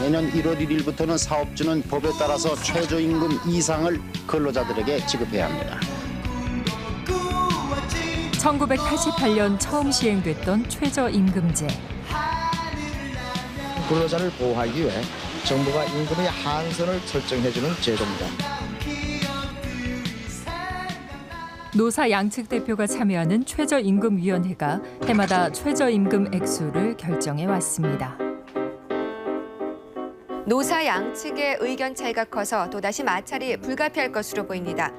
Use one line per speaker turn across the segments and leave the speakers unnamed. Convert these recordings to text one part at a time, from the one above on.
내년 1월 1일부터는 사업주는 법에 따라서 최저임금 이상을 근로자들에게 지급해야 합니다.
1988년 처음 시행됐던 최저임금제.
근로자를 보호하기 위해 정부가 임금의 한선을 설정해주는 제도입니다.
노사 양측 대표가 참여하는 최저임금위원회가 해마다 최저임금 액수를 결정해 왔습니다.
노사 양측의 의견 차이가 커서 또다시 마찰이 불가피할 것으로 보입니다.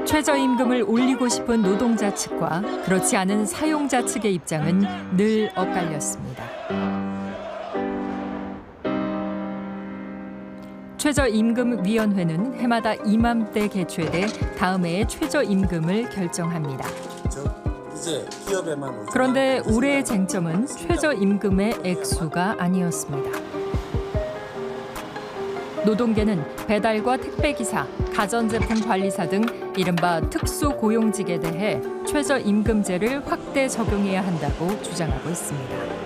최저임금을 올리고 싶은 노동자 측과 그렇지 않은 사용자 측의 입장은 늘 엇갈렸습니다. 최저임금위원회는 해마다 이맘때 개최돼 다음 해의 최저임금을 결정합니다. 그런데 올해의 쟁점은 최저임금의 액수가 아니었습니다. 노동계는 배달과 택배기사, 가전제품 관리사 등 이른바 특수고용직에 대해 최저임금제를 확대 적용해야 한다고 주장하고 있습니다.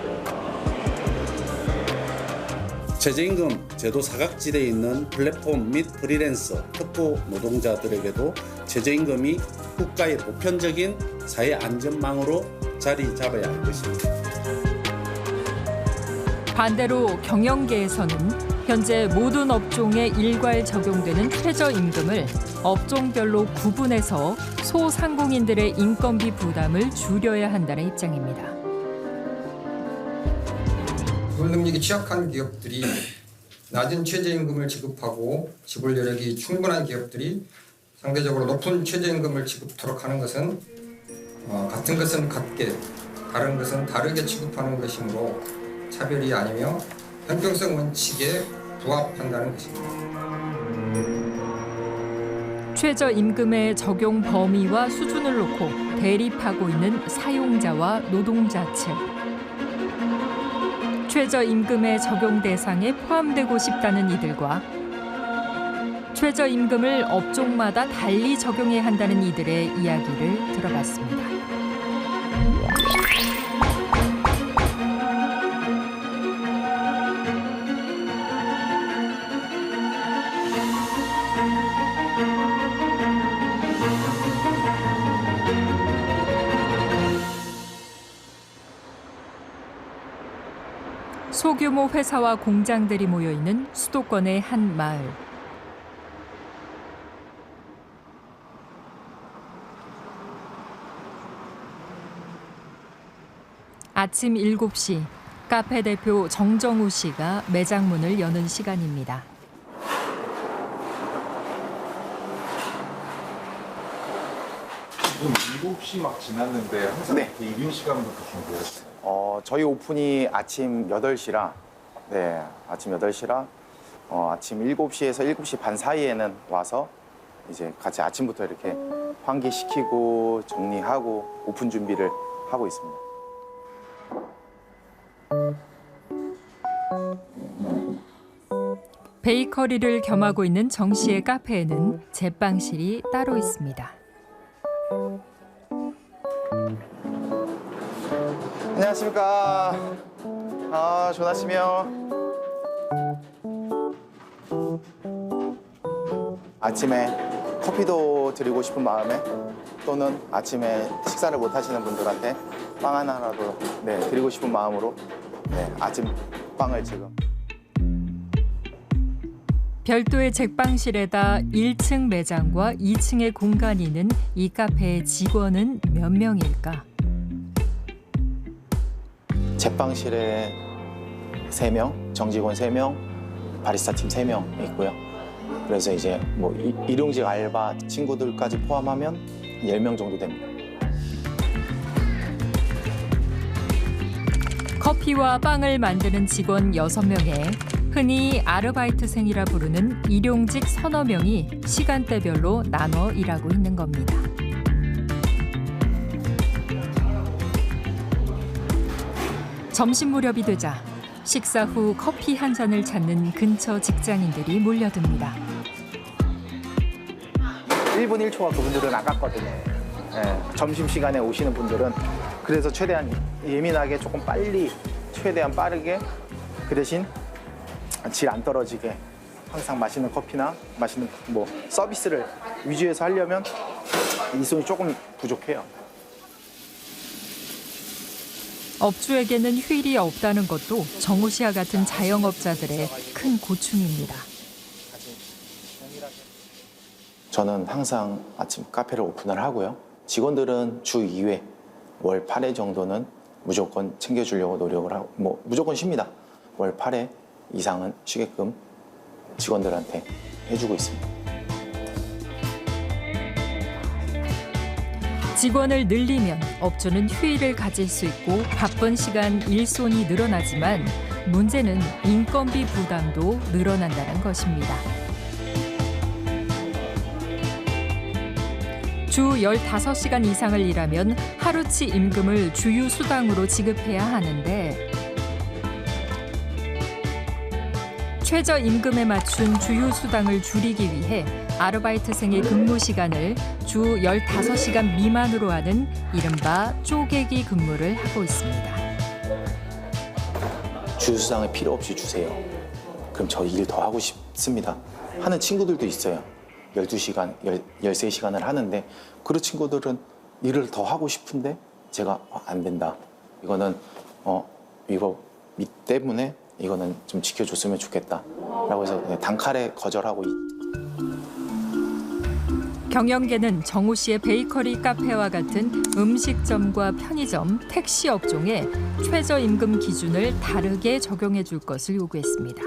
최저임금 제도 사각지대에 있는 플랫폼 및 프리랜서, 특보 노동자들에게도 최저임금이 국가의 보편적인 사회 안전망으로 자리 잡아야 할 것입니다.
반대로 경영계에서는 현재 모든 업종에 일괄 적용되는 최저임금을 업종별로 구분해서 소상공인들의 인건비 부담을 줄여야 한다는 입장입니다.
지불 능력이 취약한 기업들이 낮은 최저임금을 지급하고 지불 여력이 충분한 기업들이 상대적으로 높은 최저임금을 지급토록 하는 것은 같은 것은 같게, 다른 것은 다르게 취급하는 것이므로 차별이 아니며 형평성 원칙에 부합한다는 것입니다.
최저임금의 적용 범위와 수준을 놓고 대립하고 있는 사용자와 노동자 측. 최저임금의 적용 대상에 포함되고 싶다는 이들과 최저임금을 업종마다 달리 적용해야 한다는 이들의 이야기를 들어봤습니다. 소규모 회사와 공장들이 모여 있는 수도권의 한 마을. 아침 7시, 카페 대표 정정우 씨가 매장 문을 여는 시간입니다.
지금 7시 막 지났는데 항상
네.
이른 시간부터 준비했어요.
저희 오픈이 아침 8시라, 네, 아침 8시라 아침 7시에서 7시 반 사이에는 와서 이제 같이 아침부터 이렇게 환기시키고 정리하고 오픈 준비를 하고 있습니다.
베이커리를 겸하고 있는 정 씨의 카페에는 제빵실이 따로 있습니다.
안녕하십니까. 좋은 아침이요. 아침에 커피도 드리고 싶은 마음에 또는 아침에 식사를 못 하시는 분들한테 빵 하나라도 드리고 싶은 마음으로 아침 빵을 지금.
별도의 제빵실에다 1층 매장과 2층의 공간이 있는 이 카페의 직원은 몇 명일까?
제빵실에 3명, 정직원 3명, 바리스타 팀 3명 있고요. 그래서 이제 뭐 일용직 알바 친구들까지 포함하면 10명 정도 됩니다.
커피와 빵을 만드는 직원 6명에 흔히 아르바이트생이라 부르는 일용직 서너 명이 시간대별로 나눠 일하고 있는 겁니다. 점심 무렵이 되자 식사 후 커피 한 잔을 찾는 근처 직장인들이 몰려듭니다.
1분 1초가 그분들은 아깝거든요. 점심시간에 오시는 분들은 그래서 최대한 예민하게 조금 빨리 최대한 빠르게 그 대신 질 안 떨어지게 항상 맛있는 커피나 맛있는 뭐 서비스를 위주해서 하려면 일손이 조금 부족해요.
업주에게는 휴일이 없다는 것도 정호 씨와 같은 자영업자들의 큰 고충입니다.
저는 항상 아침 카페를 오픈을 하고요. 직원들은 주 2회, 월 8회 정도는 무조건 챙겨주려고 노력을 하고, 뭐 무조건 쉽니다. 월 8회 이상은 쉬게끔 직원들한테 해주고 있습니다.
직원을 늘리면 업주는 휴일을 가질 수 있고 바쁜 시간 일손이 늘어나지만 문제는 인건비 부담도 늘어난다는 것입니다. 주 15시간 이상을 일하면 하루치 임금을 주휴수당으로 지급해야 하는데 최저임금에 맞춘 주휴수당을 줄이기 위해 아르바이트생의 근무 시간을 주 15시간 미만으로 하는 이른바 쪼개기 근무를 하고 있습니다.
주휴수당을 필요 없이 주세요. 그럼 저 일 더 하고 싶습니다. 하는 친구들도 있어요. 12시간, 13시간을 하는데 그런 친구들은 일을 더 하고 싶은데 제가 안 된다. 이거는 위법 때문에 이거는 좀 지켜줬으면 좋겠다라고 해서 단칼에 거절하고
경영계는 정호 씨의 베이커리 카페와 같은 음식점과 편의점, 택시 업종에 최저임금 기준을 다르게 적용해 줄 것을 요구했습니다.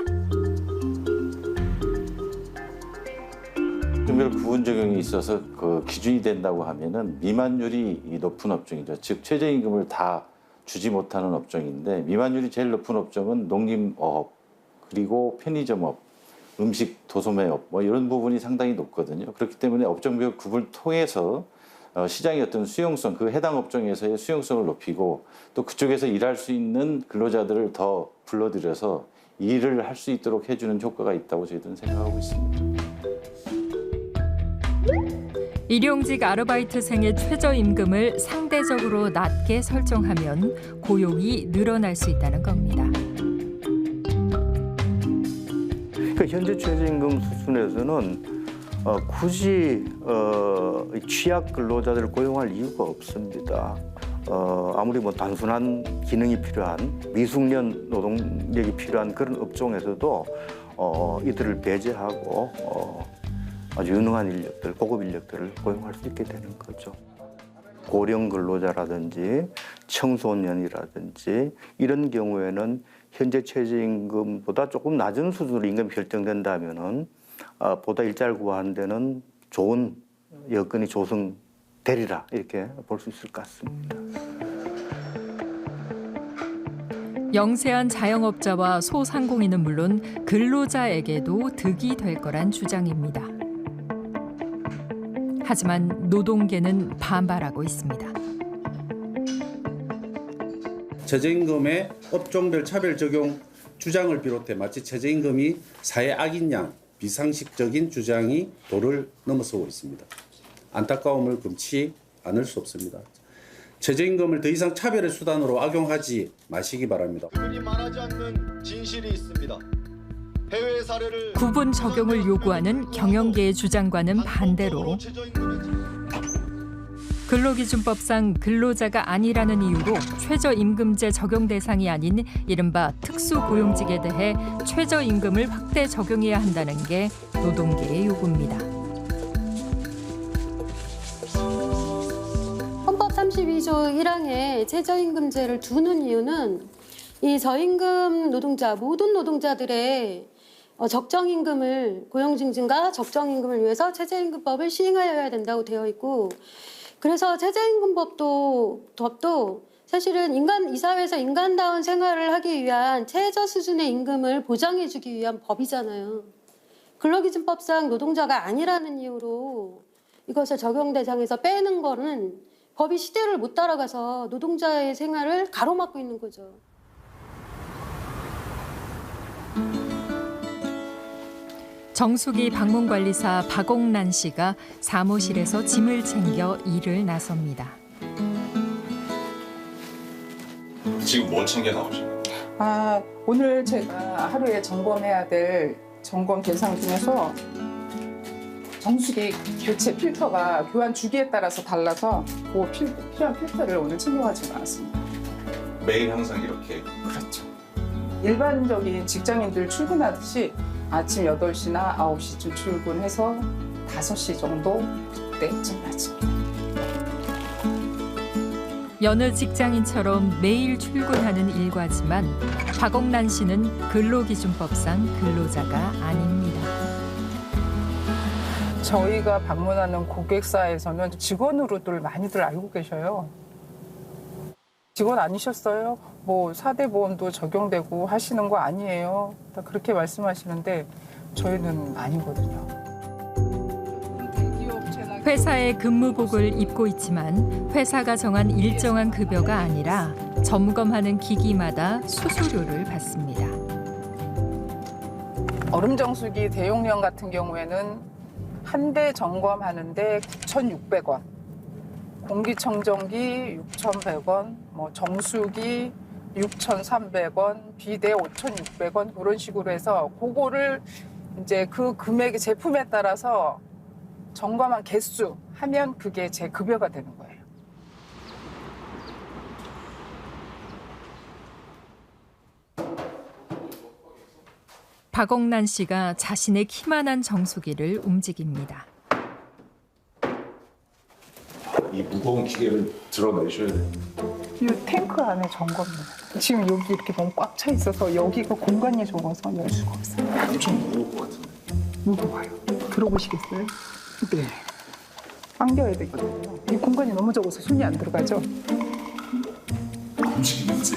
금별 구분 적용이 있어서 그 기준이 된다고 하면은 미만율이 높은 업종이죠. 즉 최저임금을 다 주지 못하는 업종인데 미만율이 제일 높은 업종은 농림어업 그리고 편의점업, 음식 도소매업 뭐 이런 부분이 상당히 높거든요. 그렇기 때문에 업종별 구분을 통해서 시장의 어떤 수용성, 그 해당 업종에서의 수용성을 높이고 또 그쪽에서 일할 수 있는 근로자들을 더 불러들여서 일을 할 수 있도록 해주는 효과가 있다고 저희들은 생각하고 있습니다.
일용직 아르바이트생의 최저임금을 상대적으로 낮게 설정하면 고용이 늘어날 수 있다는 겁니다.
현재 최저임금 수준에서는 굳이 취약 근로자들을 고용할 이유가 없습니다. 아무리 뭐 단순한 기능이 필요한 미숙련 노동력이 필요한 그런 업종에서도 이들을 배제하고 아주 유능한 인력들, 고급 인력들을 고용할 수 있게 되는 거죠. 고령 근로자라든지 청소년이라든지 이런 경우에는 현재 최저임금보다 조금 낮은 수준으로 임금이 결정된다면은 보다 일자리를 구하는 데는 좋은 여건이 조성되리라 이렇게 볼 수 있을 것 같습니다.
영세한 자영업자와 소상공인은 물론 근로자에게도 득이 될 거란 주장입니다. 하지만 노동계는 반발하고 있습니다.
최저임금의 업종별 차별 적용 주장을 비롯해 마치 최저임금이 사회 악인 양 비상식적인 주장이 도를 넘어서고 있습니다. 안타까움을 금치 않을 수 없습니다. 최저임금을 더 이상 차별의 수단으로 악용하지 마시기 바랍니다.
흔히 말하지 않는 진실이 있습니다. 해외 사례를
구분 적용을 요구하는 경영계의 주장과는 반대로 근로기준법상 근로자가 아니라는 이유로 최저임금제 적용 대상이 아닌 이른바 특수고용직에 대해 최저임금을 확대 적용해야 한다는 게 노동계의 요구입니다.
헌법 32조 1항에 최저임금제를 두는 이유는 이 저임금 노동자, 모든 노동자들의 적정임금을 고용증진과 적정임금을 위해서 최저임금법을 시행하여야 된다고 되어 있고 그래서 최저임금법도 사실은 이 사회에서 인간다운 생활을 하기 위한 최저 수준의 임금을 보장해주기 위한 법이잖아요. 근로기준법상 노동자가 아니라는 이유로 이것을 적용 대상에서 빼는 거는 법이 시대를 못 따라가서 노동자의 생활을 가로막고 있는 거죠.
정수기 방문관리사 박옥란 씨가 사무실에서 짐을 챙겨 일을 나섭니다.
지금 뭘 챙겨 나오신 거예요? 오늘 제가 하루에 점검해야 될 점검 대상 중에서 정수기 교체 필터가 교환 주기에 따라서 달라서 그 필요한 필터를 오늘 챙겨가지고 나왔습니다.
매일 항상 이렇게.
그렇죠. 일반적인 직장인들 출근하듯이 아침 8시나 9시쯤 출근해서 5시 정도 그때쯤 마칩니다.
여느 직장인처럼 매일 출근하는 일과지만 박옥란 씨는 근로기준법상 근로자가 아닙니다.
저희가 방문하는 고객사에서는 직원으로들 많이들 알고 계셔요. 직원 아니셨어요? 뭐 4대 보험도 적용되고 하시는 거 아니에요? 다 그렇게 말씀하시는데 저희는 아니거든요.
회사의 근무복을 입고 있지만 회사가 정한 일정한 급여가 아니라 점검하는 기기마다 수수료를 받습니다.
얼음정수기 대용량 같은 경우에는 한 대 점검하는데 9,600원, 공기청정기 6,100원, 뭐 정수기 6,300원, 비대 5,600원 그런 식으로 해서 그거를 이제 그 금액의 제품에 따라서 점검한 개수 하면 그게 제 급여가 되는 거예요.
박옥란 씨가 자신의 키만한 정수기를 움직입니다.
이 무거운 기계를 들어내셔야 돼요.
이 탱크 안에 점검입니다. 지금 여기 이렇게 너무 꽉 차 있어서 여기가 공간이 적어서 열 수가 없어요.
엄청 무거울 것 같은데.
무거워요. 들어보시겠어요? 네. 당겨야 되거든요. 이 공간이 너무 적어서 손이 안 들어가죠?
움직이는지.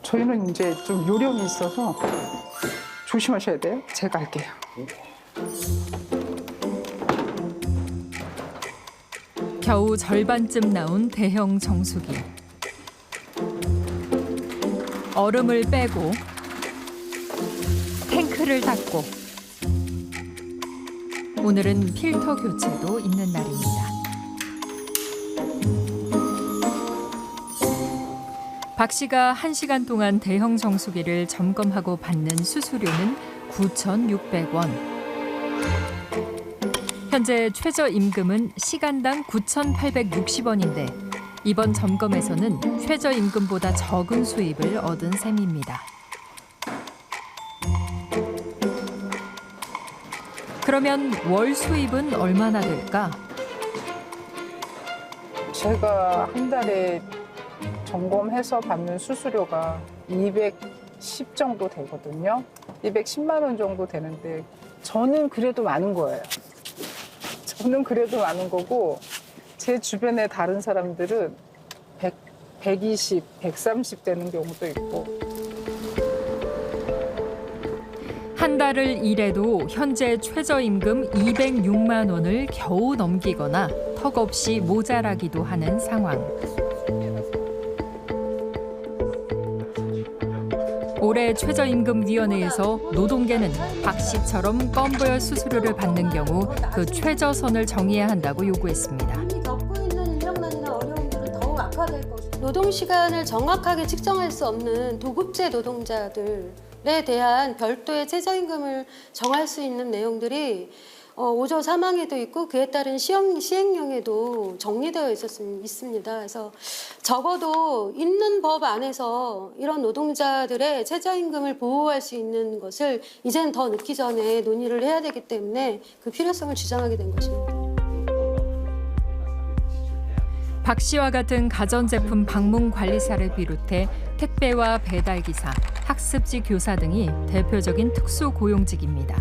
저희는 이제 좀 요령이 있어서 조심하셔야 돼요. 제가 할게요.
겨우 절반쯤 나온 대형 정수기. 얼음을 빼고 탱크를 닫고 오늘은 필터 교체도 있는 날입니다. 박 씨가 1시간 동안 대형 정수기를 점검하고 받는 수수료는 9,600원. 현재 최저임금은 시간당 9,860원인데 이번 점검에서는 최저임금보다 적은 수입을 얻은 셈입니다. 그러면 월 수입은 얼마나 될까?
제가 한 달에 점검해서 받는 수수료가 210 정도 되거든요. 210만 원 정도 되는데 저는 그래도 많은 거예요. 저는 그래도 많은 거고 제 주변의 다른 사람들은 120, 130 되는 경우도 있고.
한 달을 일해도 현재 최저임금 206만 원을 겨우 넘기거나 턱없이 모자라기도 하는 상황. 올해 최저임금위원회에서 노동계는 박 씨처럼 건보열 수수료를 받는 경우 그 최저선을 정해야 한다고 요구했습니다.
겪고 있는 인력난이나 어려움들은 더욱 악화될 것입니다. 노동 시간을 정확하게 측정할 수 없는 도급제 노동자들에 대한 별도의 최저임금을 정할 수 있는 내용들이 5조 3항에도 있고 그에 따른 시행령에도 정리되어 있습니다. 그래서 적어도 있는 법 안에서 이런 노동자들의 최저임금을 보호할 수 있는 것을 이제는 더 늦기 전에 논의를 해야 되기 때문에 그 필요성을 주장하게 된 것입니다.
박 씨와 같은 가전제품 방문 관리사를 비롯해 택배와 배달기사, 학습지 교사 등이 대표적인 특수고용직입니다.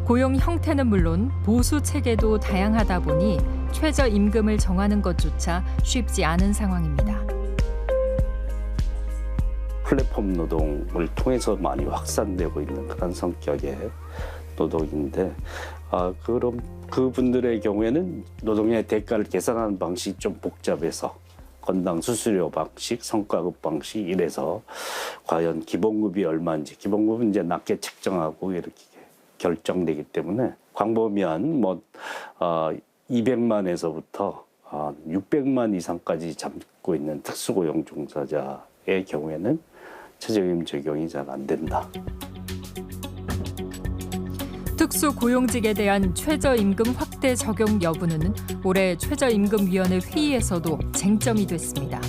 고용 형태는 물론 보수 체계도 다양하다 보니 최저임금을 정하는 것조차 쉽지 않은 상황입니다.
플랫폼 노동을 통해서 많이 확산되고 있는 그런 성격의 노동인데 그럼 그분들의 경우에는 노동의 대가를 계산하는 방식이 좀 복잡해서 건당 수수료 방식, 성과급 방식 이래서 과연 기본급이 얼마인지 기본급은 이제 낮게 책정하고 이렇게 결정되기 때문에 광범위한 200만에서부터 600만 이상까지 잡고 있는 특수고용 종사자의 경우에는 최저임금 적용이 잘 안 된다.
특수고용직에 대한 최저임금 확대 적용 여부는 올해 최저임금위원회 회의에서도 쟁점이 됐습니다.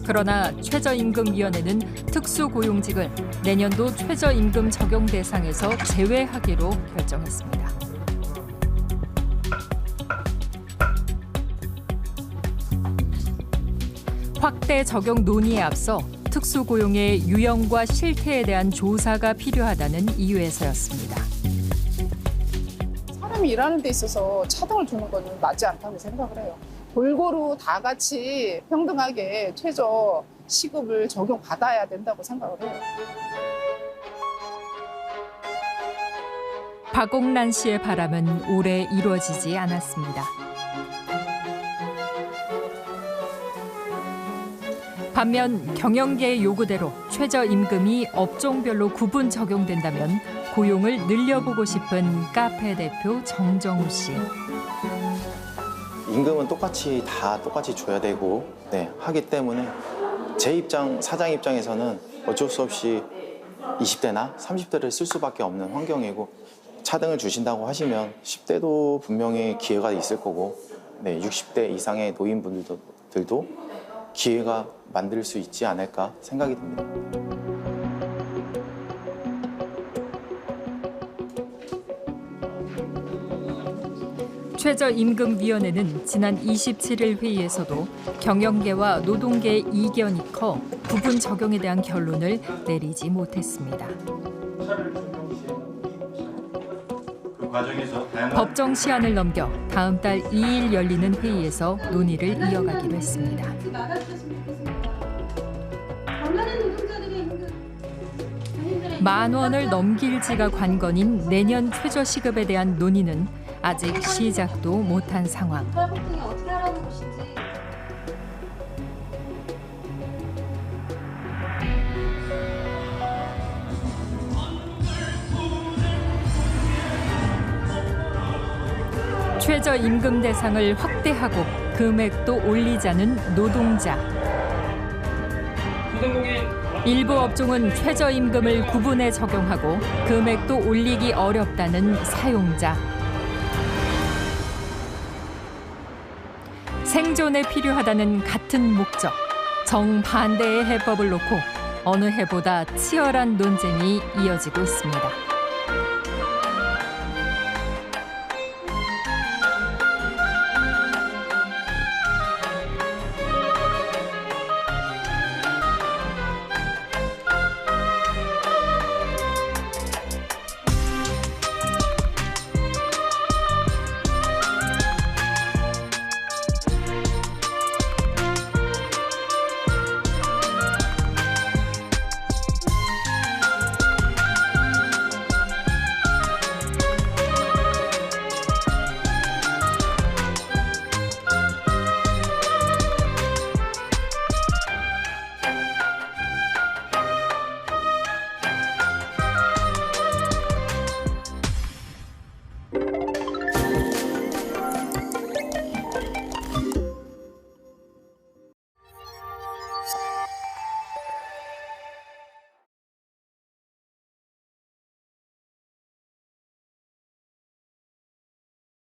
그러나 최저임금위원회는 특수고용직을 내년도 최저임금 적용 대상에서 제외하기로 결정했습니다. 확대 적용 논의에 앞서 특수고용의 유형과 실태에 대한 조사가 필요하다는 이유에서였습니다.
사람이 일하는 데 있어서 차등을 두는 건 맞지 않다고 생각을 해요. 골고루 다 같이 평등하게 최저 시급을 적용받아야 된다고 생각을 해요.
박옥란 씨의 바람은 올해 이루어지지 않았습니다. 반면 경영계의 요구대로 최저임금이 업종별로 구분 적용된다면 고용을 늘려보고 싶은 카페 대표 정정우 씨.
임금은 똑같이 줘야 되고 하기 때문에 제 입장, 사장 입장에서는 어쩔 수 없이 20대나 30대를 쓸 수밖에 없는 환경이고 차등을 주신다고 하시면 10대도 분명히 기회가 있을 거고 60대 이상의 노인분들도 기회가 만들 수 있지 않을까 생각이 듭니다.
최저임금위원회는 지난 27일 회의에서도 경영계와 노동계의 이견이 커 부분 적용에 대한 결론을 내리지 못했습니다. 법정 시한을 넘겨 다음 달 2일 열리는 회의에서 논의를 이어가기로 했습니다. $10,000원을 넘길지가 관건인 내년 최저시급에 대한 논의는 아직 시작도 못한 상황. 최저임금 대상을 확대하고 금액도 올리자는 노동자. 일부 업종은 최저임금을 구분해 적용하고 금액도 올리기 어렵다는 사용자. 생존에 필요하다는 같은 목적, 정반대의 해법을 놓고 어느 해보다 치열한 논쟁이 이어지고 있습니다.